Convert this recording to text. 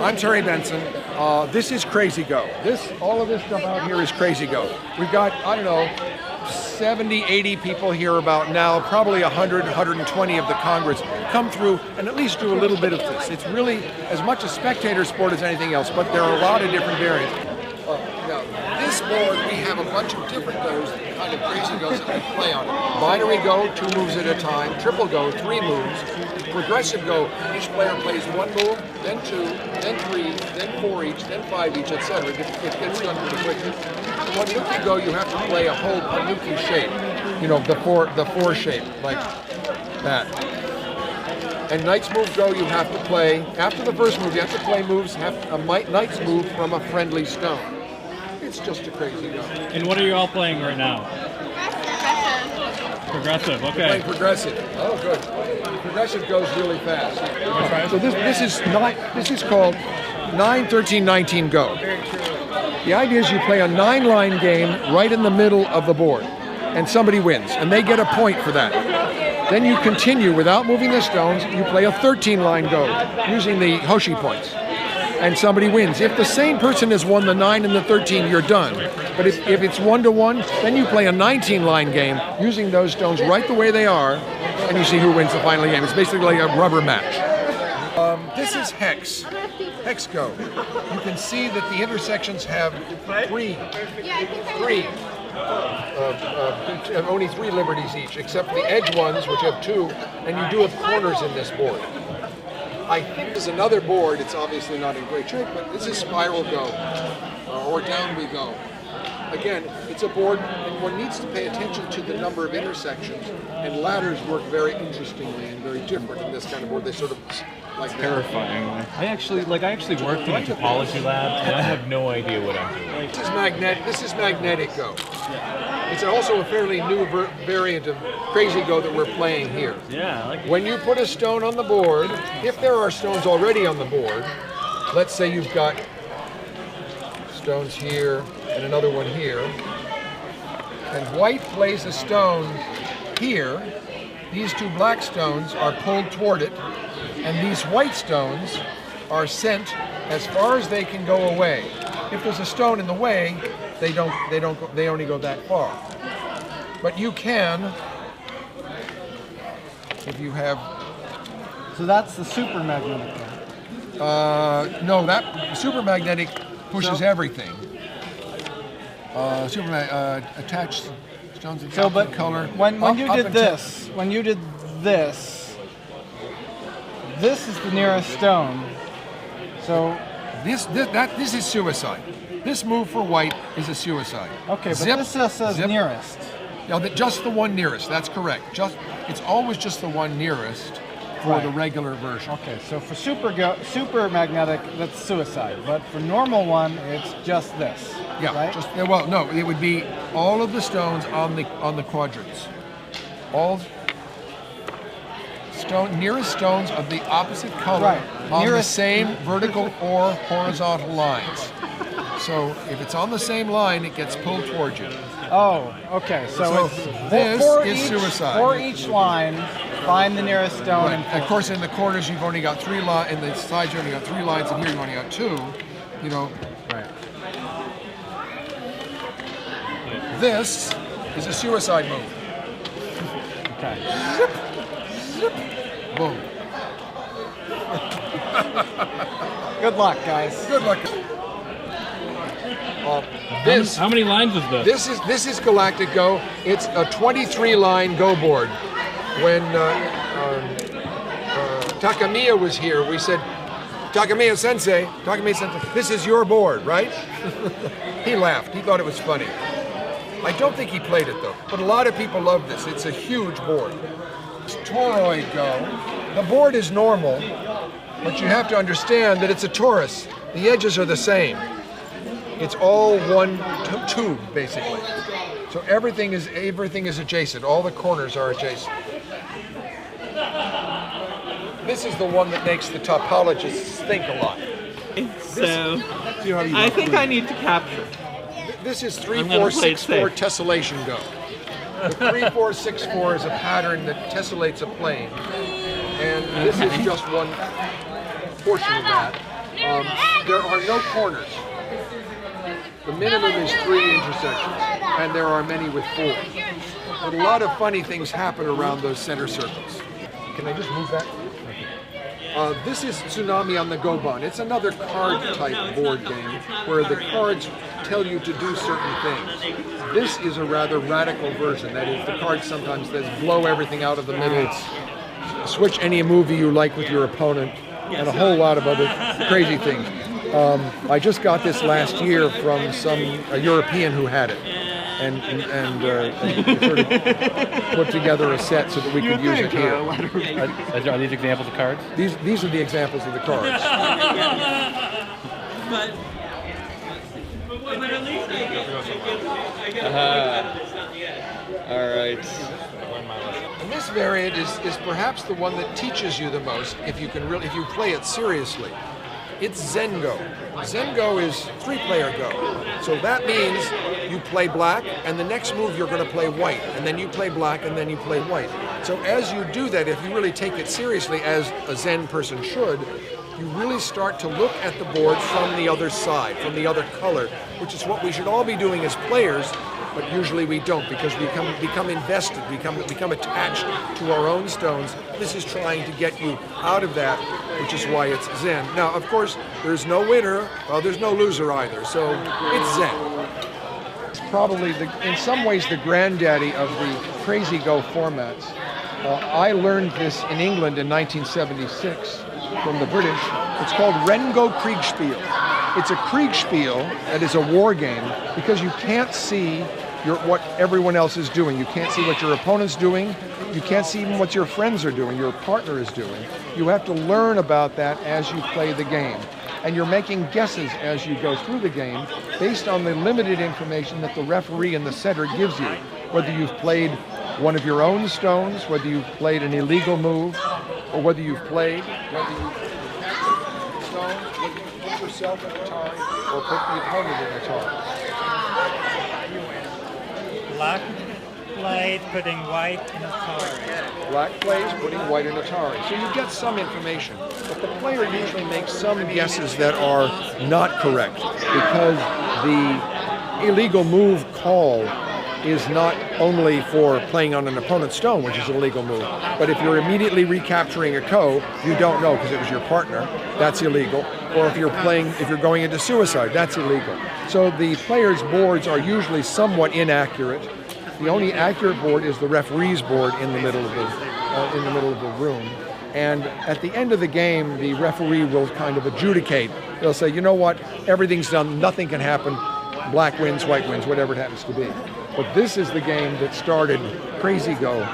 I'm Terry Benson. This is Crazy Go. All of this stuff out here is Crazy Go. We've got, I don't know, 70, 80 people here about now, probably 100, 120 of the Congress come through and at least do a little bit of this. It's really as much a spectator sport as anything else, but there are a lot of different variants. Now, this board, we have a bunch of different goes, kind of crazy goes that we play on. Binary go, 2 moves at a time. Triple go, 3 moves. Progressive go, each player plays 1 move, then 2, then 3, then 4 each, then 5 each, etc. It gets done pretty quickly. One-nuki go, you have to play a whole one-nuki shape. You know, the four shape, like that. And Knight's move go, you have to play, after the first move, you have to play moves, a Knight's move from a friendly stone. It's just a crazy go. And what are you all playing right now? Progressive, okay. We're playing progressive. Oh, good. Progressive goes really fast. So this is called 9, 13, 19 go. The idea is you play a 9-line game right in the middle of the board, and somebody wins, and they get a point for that. Then you continue without moving the stones. You play a 13-line go using the Hoshi points, and somebody wins. If the same person has won the 9 and the 13, you're done. But if it's 1-1, then you play a 19-line game using those stones right the way they are, and you see who wins the final game. It's basically like a rubber match. This is Hex go. You can see that the intersections have only 3 liberties each, except for the edge ones, which have 2, and you do have corners in this board. I think there's another board, it's obviously not in great shape, but this is Spiral Go, or Down We Go. Again, it's a board, and one needs to pay attention to the number of intersections, and ladders work very interestingly and very different in this kind of board. They sort of like Terrifying. I actually worked in a topology lab, and I have no idea what I'm doing. This is Magnetic Go. It's also a fairly new variant of Crazy Go that we're playing here. Yeah, I like it. When you put a stone on the board, if there are stones already on the board, let's say you've got stones here and another one here, and white plays a stone here, these 2 black stones are pulled toward it, and these white stones are sent as far as they can go away. If there's a stone in the way, they only go that far. But you can, if you have. So that's the super magnetic. No, that super magnetic pushes everything. Attached stones in color. When you did this, this is the nearest stone. So this is suicide. This move for white is a suicide. Okay, but this just says nearest. No, just the one nearest. That's correct. It's always just the one nearest for the regular version. Okay, so for super magnetic, that's suicide. But for normal one, it's just this. Yeah. Right? Well, no, it would be all of the stones on the quadrants. All nearest stones of the opposite color on the same vertical or horizontal lines. So if it's on the same line, it gets pulled towards you. Oh, okay. So it's this is suicide. For each line, find the nearest stone. Right. Of course, in the corners, you've only got 3 lines. In the sides, you only got 3 lines, and here you only got 2. You know. Right. This is a suicide move. Okay. Zip. Boom. Good luck, guys. Good luck. How many lines is this? This is Galactic Go. It's a 23-line go board. When Takamiya was here, we said, Takamiya Sensei, this is your board, right? He laughed. He thought it was funny. I don't think he played it though, but a lot of people love this. It's a huge board. It's Toroid Go. The board is normal, but you have to understand that it's a torus. The edges are the same. It's all one tube, basically. So everything is adjacent. All the corners are adjacent. This is the one that makes the topologists think a lot. So, I think I need to capture. This is 3-4-6-4 tessellation go. The 3-4-6-4 is a pattern that tessellates a plane, and this is just one portion of that. There are no corners. The minimum is 3 intersections, and there are many with 4. But a lot of funny things happen around those center circles. Can I just move that? This is Tsunami on the Goban. It's another card-type board game where the cards tell you to do certain things. This is a rather radical version. That is, the card sometimes says blow everything out of the middle, switch any movie you like with your opponent, and a whole lot of other crazy things. I just got this last year from a European who had it, and sort of put together a set so that we could use it here. Are these examples of cards? These are the examples of the cards. All right. And this variant is perhaps the one that teaches you the most if you play it seriously. It's Zengo. Zengo is 3-player Go. So that means you play black, and the next move you're going to play white, and then you play black, and then you play white. So as you do that, if you really take it seriously, as a Zen person should, you really start to look at the board from the other side, from the other color, which is what we should all be doing as players, but usually we don't, because we become invested, become attached to our own stones. This is trying to get you out of that, which is why it's Zen. Now, of course, there's no winner, well, there's no loser either, so it's Zen. It's probably, in some ways, the granddaddy of the Crazy Go formats. I learned this in England in 1976 from the British. It's called Rengo Kriegspiel. It's a Kriegspiel that is a war game because you can't see what everyone else is doing. You can't see what your opponent's doing. You can't see even what your friends are doing, your partner is doing. You have to learn about that as you play the game. And you're making guesses as you go through the game based on the limited information that the referee in the center gives you. Whether you've played one of your own stones, whether you've played an illegal move, or whether you've played, whether you stones, whether you put yourself in a tie or put the opponent in a tie. Black played putting white in Atari. Black plays putting white in Atari. So you get some information, but the player usually makes some guesses that are not correct because the illegal move call is not only for playing on an opponent's stone, which is an illegal move, but if you're immediately recapturing a ko, you don't know because it was your partner, that's illegal. Or if you're going into suicide, that's illegal. So the players' boards are usually somewhat inaccurate. The only accurate board is the referee's board in the middle of the room. And at the end of the game, the referee will kind of adjudicate. They'll say, you know what, everything's done, nothing can happen. Black wins, white wins, whatever it happens to be. But this is the game that started Crazy Go.